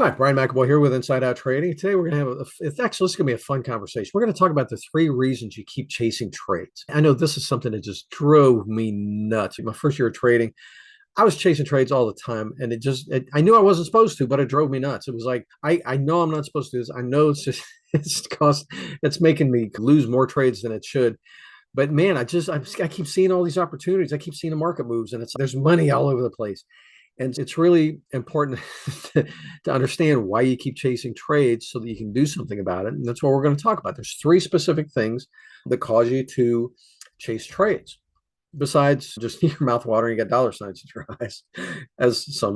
Hi, Brian McAvoy here with Inside Out Trading. Today we're going to have this is going to be a fun conversation. We're going to talk about the three reasons you keep chasing trades. I know this is something that just drove me nuts. In my first year of trading, I was chasing trades all the time, and I knew I wasn't supposed to, but it drove me nuts. It was like, I know I'm not supposed to do this. I know it's just, it's making me lose more trades than it should. But man, I keep seeing all these opportunities. I keep seeing the market moves, and there's money all over the place. And it's really important to understand why you keep chasing trades so that you can do something about it. And that's what we're going to talk about. There's three specific things that cause you to chase trades. Besides just your mouth watering, you got dollar signs in your eyes, as a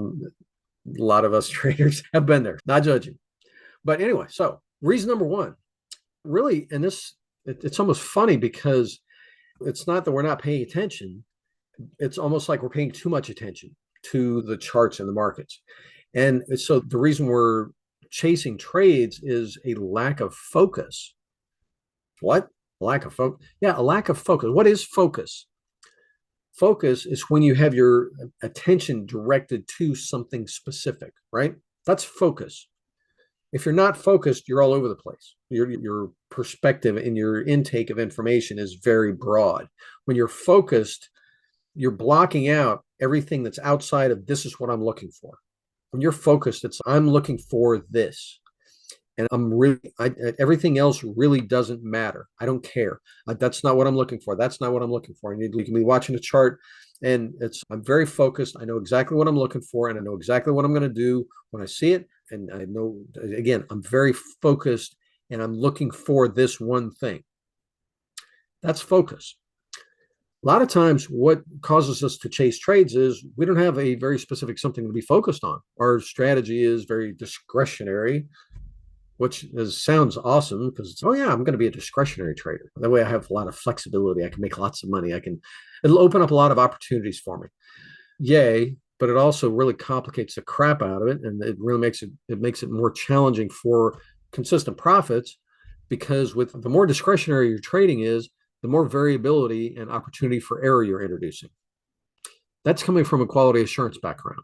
lot of us traders have been there. Not judging. But anyway, so reason number one, really, and it's almost funny because it's not that we're not paying attention. It's almost like we're paying too much attention to the charts and the markets. And so the reason we're chasing trades is a lack of focus. What? Lack of focus? Yeah, a lack of focus. What is focus? Focus is when you have your attention directed to something specific, right? That's focus. If you're not focused, you're all over the place. Your perspective and your intake of information is very broad. When you're focused, you're blocking out everything that's outside of this is what I'm looking for. When you're focused, it's I'm looking for this. And everything else really doesn't matter. I don't care. That's not what I'm looking for. That's not what I'm looking for. And you can be watching a chart and I'm very focused. I know exactly what I'm looking for and I know exactly what I'm going to do when I see it. And I know, again, I'm very focused and I'm looking for this one thing. That's focus. A lot of times what causes us to chase trades is we don't have a very specific something to be focused on. Our strategy is very discretionary, which sounds awesome because it's, oh yeah, I'm going to be a discretionary trader. That way I have a lot of flexibility. I can make lots of money. It'll open up a lot of opportunities for me. Yay. But it also really complicates the crap out of it. And it really makes it more challenging for consistent profits because with the more discretionary your trading is, the more variability and opportunity for error you're introducing. That's coming from a quality assurance background.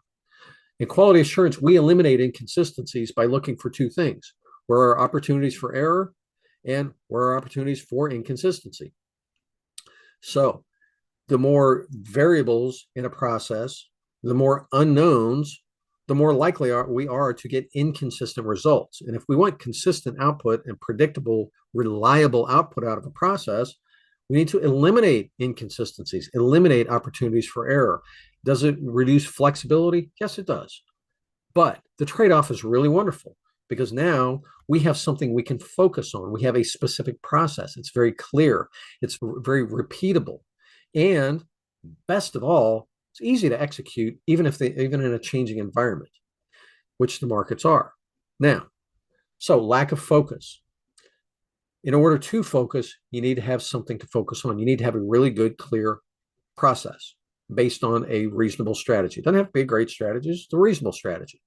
In quality assurance, we eliminate inconsistencies by looking for two things: where are opportunities for error and where are opportunities for inconsistency. So the more variables in a process, the more unknowns, the more likely we are to get inconsistent results. And if we want consistent output and predictable, reliable output out of a process, we need to eliminate inconsistencies, eliminate opportunities for error. Does it reduce flexibility? Yes, it does. But the trade-off is really wonderful because now we have something we can focus on. We have a specific process. It's very clear. It's very repeatable. And best of all, it's easy to execute even in a changing environment, which the markets are. Now, so lack of focus. In order to focus, you need to have something to focus on. You need to have a really good, clear process based on a reasonable strategy. It doesn't have to be a great strategy, it's a reasonable strategy.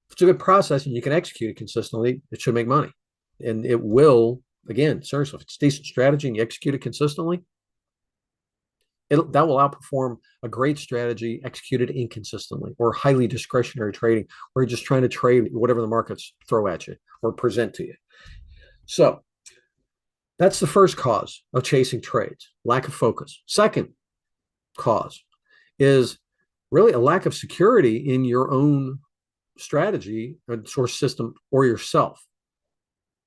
If it's a good process and you can execute it consistently, it should make money. And it will, again, seriously, if it's a decent strategy and you execute it consistently, that will outperform a great strategy executed inconsistently or highly discretionary trading where you're just trying to trade whatever the markets throw at you or present to you. So that's the first cause of chasing trades, lack of focus. Second cause is really a lack of security in your own strategy or source system or yourself.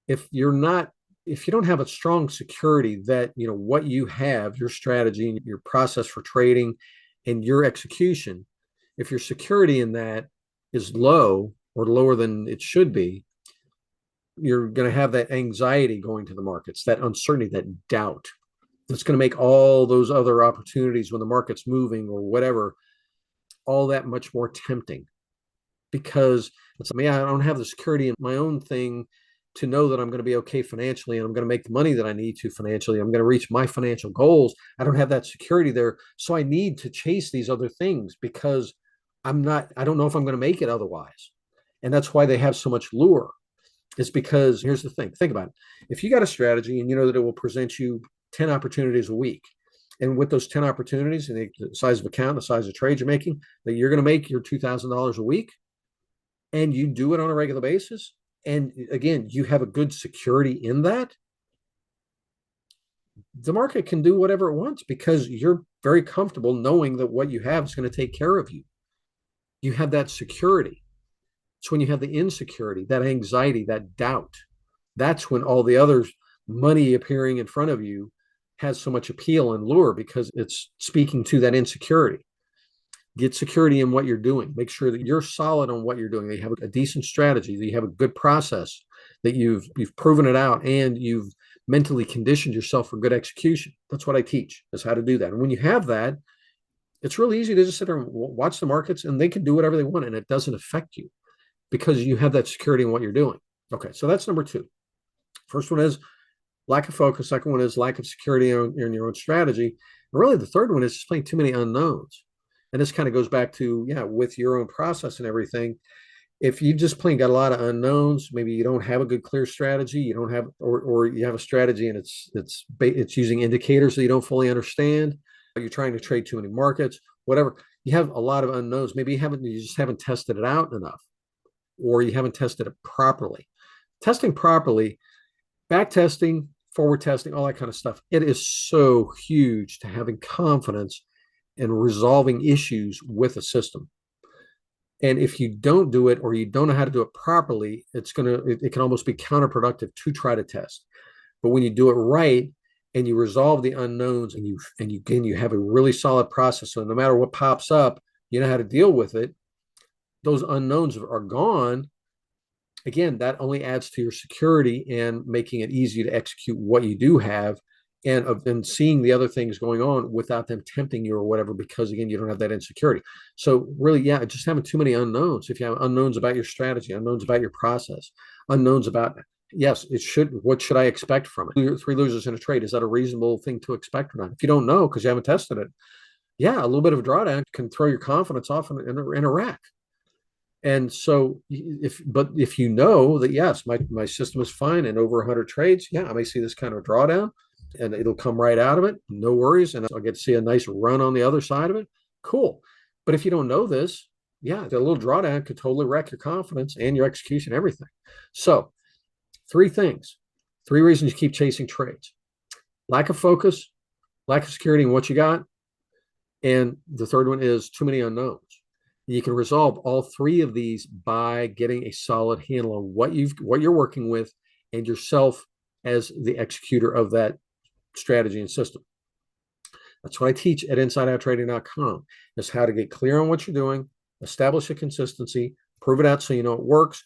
If you don't have a strong security that what you have, your strategy and your process for trading and your execution, if your security in that is low or lower than it should be, you're going to have that anxiety going to the markets, that uncertainty, that doubt. That's going to make all those other opportunities when the market's moving or whatever, all that much more tempting because I don't have the security in my own thing to know that I'm going to be okay financially and I'm going to make the money that I need to financially. I'm going to reach my financial goals. I don't have that security there. So I need to chase these other things because I don't know if I'm going to make it otherwise. And that's why they have so much lure. It's because here's the thing. Think about it. If you got a strategy and you know that it will present you 10 opportunities a week, and with those 10 opportunities and the size of account, the size of trade you're making, that you're going to make your $2,000 a week, and you do it on a regular basis, and again, you have a good security in that, the market can do whatever it wants because you're very comfortable knowing that what you have is going to take care of you. You have that security. It's when you have the insecurity, that anxiety, that doubt, that's when all the other money appearing in front of you has so much appeal and lure because it's speaking to that insecurity. Get security in what you're doing. Make sure that you're solid on what you're doing. That you have a decent strategy, that you have a good process, that you've proven it out, and you've mentally conditioned yourself for good execution. That's what I teach, is how to do that. And when you have that, it's really easy to just sit there and watch the markets, and they can do whatever they want, and it doesn't affect you because you have that security in what you're doing. Okay, so that's number two. First one is lack of focus. Second one is lack of security in your own strategy. And really, the third one is just playing too many unknowns. And this kind of goes back to, yeah, with your own process and everything. If you just plain got a lot of unknowns, maybe you don't have a good clear strategy, you don't have, or you have a strategy and it's using indicators that you don't fully understand. You're trying to trade too many markets, whatever. You have a lot of unknowns. Maybe you just haven't tested it out enough, or you haven't tested it properly. Testing properly, back testing, forward testing, all that kind of stuff. It is so huge to having confidence in resolving issues with a system. And if you don't do it or you don't know how to do it properly, it can almost be counterproductive to try to test. But when you do it right and you resolve the unknowns and you have a really solid process, so no matter what pops up, you know how to deal with it. Those unknowns are gone. Again, that only adds to your security and making it easy to execute what you do have, and seeing the other things going on without them tempting you or whatever, because again, you don't have that insecurity. So really, yeah, just having too many unknowns. If you have unknowns about your strategy, unknowns about your process, unknowns about, yes, what should I expect from it? Three losers in a trade, is that a reasonable thing to expect or not? If you don't know because you haven't tested it, yeah, a little bit of a drawdown can throw your confidence off in a rack. And so if you know that, yes, my system is fine and over 100 trades, yeah, I may see this kind of drawdown and it'll come right out of it, no worries, and I'll get to see a nice run on the other side of it. Cool. But if you don't know this, yeah, the little drawdown could totally wreck your confidence and your execution, everything. So three things, three reasons you keep chasing trades: lack of focus, lack of security in what you got, and the third one is too many unknowns. You can resolve all three of these by getting a solid handle on what you're working with and yourself as the executor of that strategy and system. That's what I teach at InsideOutTrading.com, is how to get clear on what you're doing, establish a consistency, prove it out so you know it works,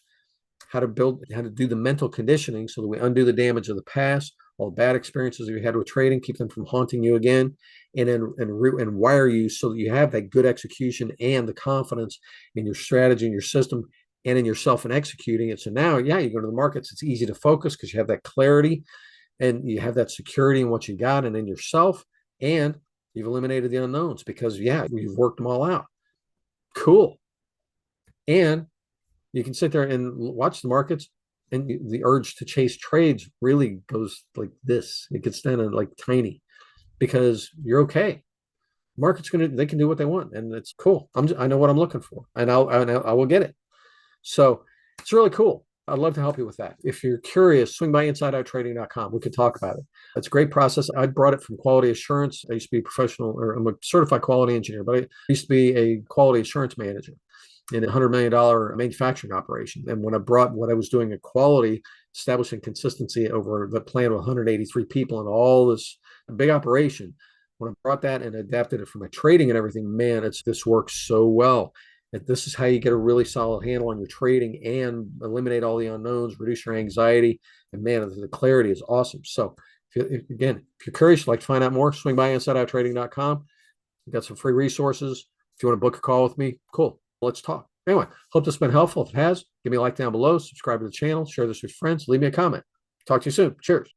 how to do the mental conditioning so that we undo the damage of the past, all the bad experiences you had with trading, keep them from haunting you again, and wire you so that you have that good execution and the confidence in your strategy and your system and in yourself and executing it. So now, yeah, you go to the markets, it's easy to focus because you have that clarity and you have that security in what you got and in yourself, and you've eliminated the unknowns because, yeah, you've worked them all out. Cool. And you can sit there and watch the markets, and the urge to chase trades really goes like this. It gets down to like tiny because you're okay. Market's they can do what they want, and it's cool. I know what I'm looking for, and I will get it. So it's really cool. I'd love to help you with that. If you're curious, swing by InsideOutTrading.com. We could talk about it. It's a great process. I brought it from quality assurance. I used to be a professional, or I'm a certified quality engineer, but I used to be a quality assurance manager in a $100 million manufacturing operation. And when I brought what I was doing at quality, establishing consistency over the plant of 183 people and all this big operation, when I brought that and adapted it for my trading and everything, man, this works so well. This is how you get a really solid handle on your trading and eliminate all the unknowns, reduce your anxiety, and man, the clarity is awesome. So if you're curious, you'd like to find out more, swing by InsideOutTrading.com. We've got some free resources. If you want to book a call with me, cool. Let's talk. Anyway, hope this has been helpful. If it has, give me a like down below, subscribe to the channel, share this with friends, leave me a comment. Talk to you soon. Cheers.